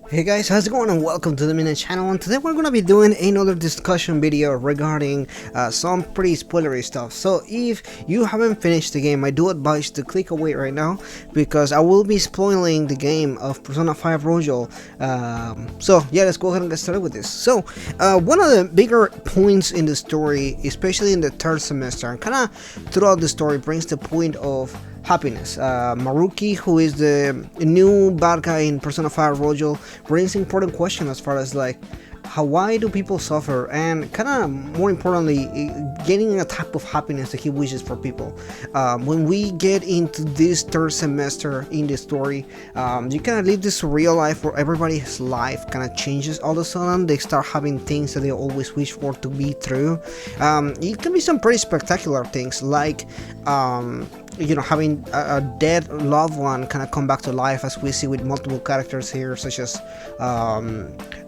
Hey guys, how's it going and welcome to the Minute channel, and today we're gonna be doing another discussion video regarding some pretty spoilery stuff. So if you haven't finished the game, I do advise to click away right now because I will be spoiling the game of Persona 5 Royal. So yeah, let's go ahead and get started with this. So one of the bigger points in the story, especially in the third semester and kinda throughout the story, brings the point of happiness. Maruki, who is the new bad guy in Persona 5 Royal, brings important question as far as like why do people suffer, and kind of more importantly, getting a type of happiness that he wishes for people. When we get into this third semester in the story, you kind of live this surreal life where everybody's life kind of changes all of a sudden. They start having things that they always wish for to be true. It can be some pretty spectacular things like having a dead loved one kind of come back to life, as we see with multiple characters here, such as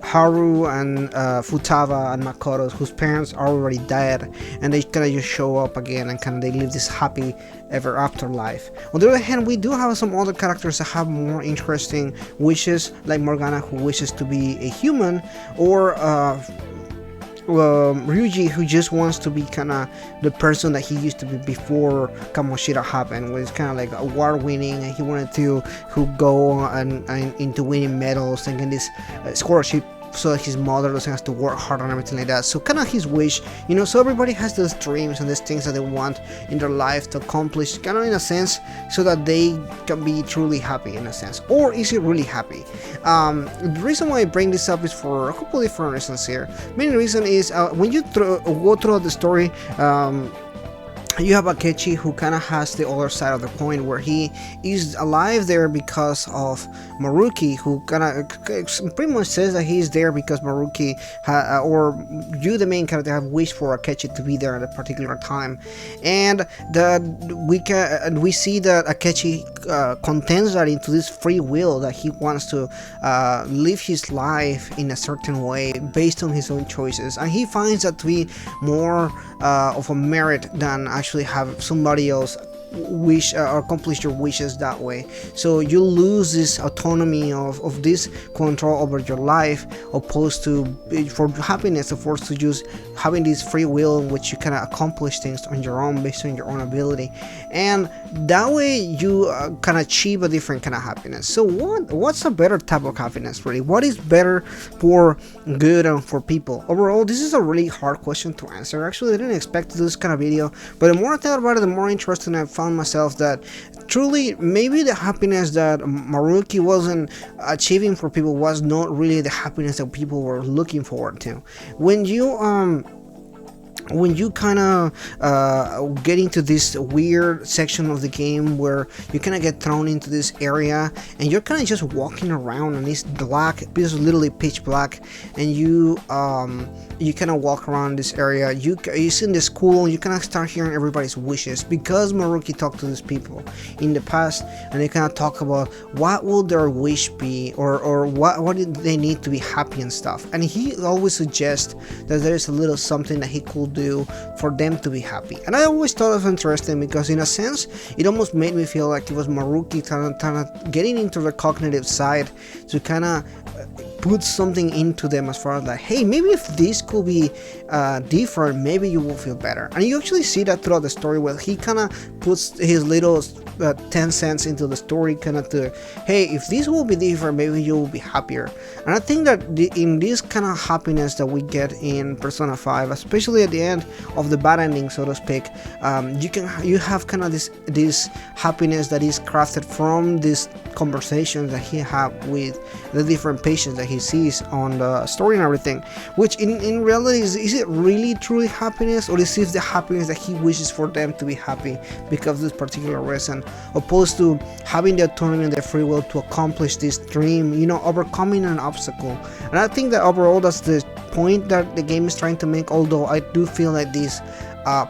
Haru and Futaba and Makoto, whose parents are already dead, and they kind of just show up again and kind of they live this happy ever after life. On the other hand, we do have some other characters that have more interesting wishes, like Morgana, who wishes to be a human, or Ryuji, who just wants to be kind of the person that he used to be before Kamoshida happened, where it's kind of like award winning, and he wanted to go and into winning medals and get this scholarship so that his mother doesn't have to work hard and everything like that. So kind of his wish, so everybody has those dreams and these things that they want in their life to accomplish, kind of in a sense, so that they can be truly happy in a sense. Or is it really happy? The reason why I bring this up is for a couple different reasons here. Main reason is when you go through the story, you have Akechi, who kind of has the other side of the coin, where he is alive there because of Maruki, who kind of pretty much says that he's there because Maruki or you, the main character, have wished for Akechi to be there at a particular time, and we see that Akechi contends that into this free will that he wants to live his life in a certain way based on his own choices, and he finds that to be more of a merit than actually have somebody else wish or accomplish your wishes that way. So you lose this autonomy of this control over your life, opposed to for happiness, opposed to just having this free will in which you kind of accomplish things on your own based on your own ability, and that way you can achieve a different kind of happiness. So what's a better type of happiness, really? What is better for good and for people overall? This is a really hard question to answer. Actually, I didn't expect to do this kind of video, but the more I thought about it, the more interesting I found myself that truly maybe the happiness that Maruki wasn't achieving for people was not really the happiness that people were looking forward to. When you kind of get into this weird section of the game where you kind of get thrown into this area and you're kind of just walking around and it's black, it's literally pitch black, and you kind of walk around this area, you see in the school, you kind of start hearing everybody's wishes, because Maruki talked to these people in the past and they kind of talk about what will their wish be, or what did they need to be happy and stuff, and he always suggests that there's a little something that he could do for them to be happy. And I always thought it was interesting because in a sense it almost made me feel like it was Maruki kind of getting into the cognitive side to kind of put something into them as far as like, hey, maybe if this could be different, maybe you will feel better. And you actually see that throughout the story where he kind of puts his little 10 cents into the story, kind of to, hey, if this will be different, maybe you will be happier. And I think that in this kind of happiness that we get in Persona 5, especially at the end of the bad ending, so to speak, you have kind of this happiness that is crafted from these conversations that he have with the different patients that he sees on the story and everything, which in reality is it really truly happiness, or is it the happiness that he wishes for them to be happy because of this particular reason, opposed to having the autonomy and the free will to accomplish this dream, overcoming an obstacle. And I think that overall that's the point that the game is trying to make, although I do feel like this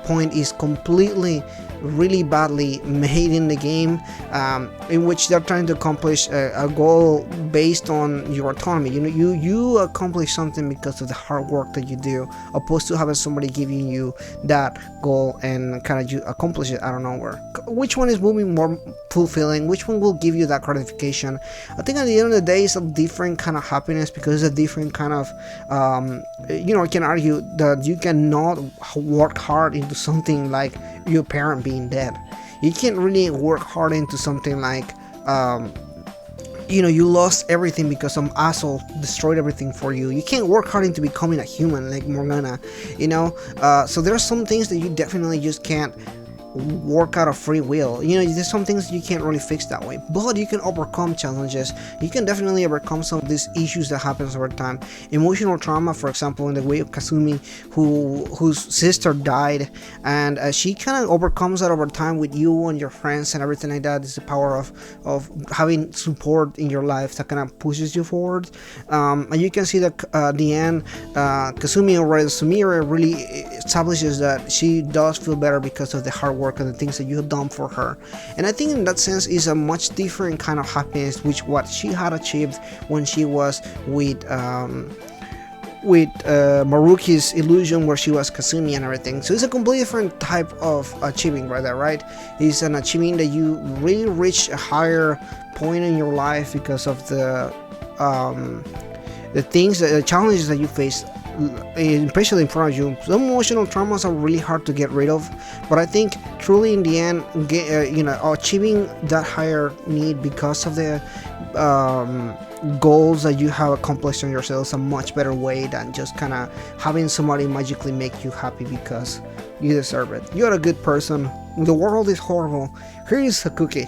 point is completely really badly made in the game, in which they're trying to accomplish a goal based on your autonomy. You accomplish something because of the hard work that you do, opposed to having somebody giving you that goal and kind of you accomplish it out of nowhere. Which one is moving more fulfilling, which one will give you that gratification. I think at the end of the day it's a different kind of happiness, because it's a different kind of I can argue that you cannot work hard into something like your parent being dead. You can't really work hard into something like you lost everything because some asshole destroyed everything for you. You can't work hard into becoming a human like Morgana, so there are some things that you definitely just can't work out of free will. There's some things you can't really fix that way, but you can overcome challenges. You can definitely overcome some of these issues that happens over time. Emotional trauma, for example, in the way of Kasumi, whose sister died, and she kind of overcomes that over time with you and your friends and everything like that. It's the power of having support in your life that kind of pushes you forward. And you can see that at the end, Kasumi, or Sumire, really establishes that she does feel better because of the hard work and the things that you have done for her. And I think in that sense is a much different kind of happiness, which what she had achieved when she was with Maruki's illusion, where she was Kasumi and everything. So it's a completely different type of achieving right there, right? It's an achieving that you really reach a higher point in your life because of the things, the challenges that you face, especially in front of you. Some emotional traumas are really hard to get rid of, but I think truly in the end, achieving that higher need because of the goals that you have accomplished on yourself is a much better way than just kind of having somebody magically make you happy because you deserve it. You're a good person. The world is horrible. Here is a cookie.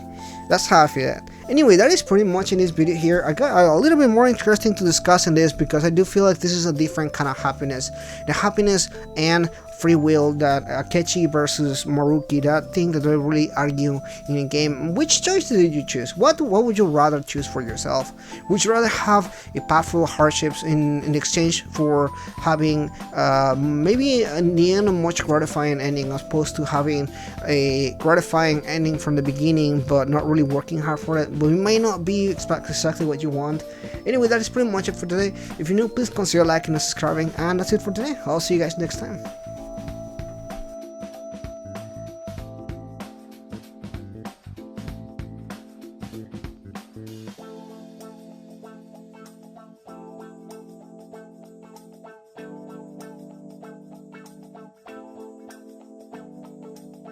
That's how I feel it. Anyway, that is pretty much in this video here. I got a little bit more interesting to discuss in this because I do feel like this is a different kind of happiness. The happiness and free will that Akechi versus Maruki, that thing that they really argue in a game. Which choice did you choose? What would you rather choose for yourself? Would you rather have a path full of hardships in exchange for having maybe in the end a much gratifying ending, as opposed to having a gratifying ending from the beginning but not really working hard for it, but it may not be exactly what you want? Anyway, that is pretty much it for today. If you're new, please consider liking and subscribing, and that's it for today. I'll see you guys next time.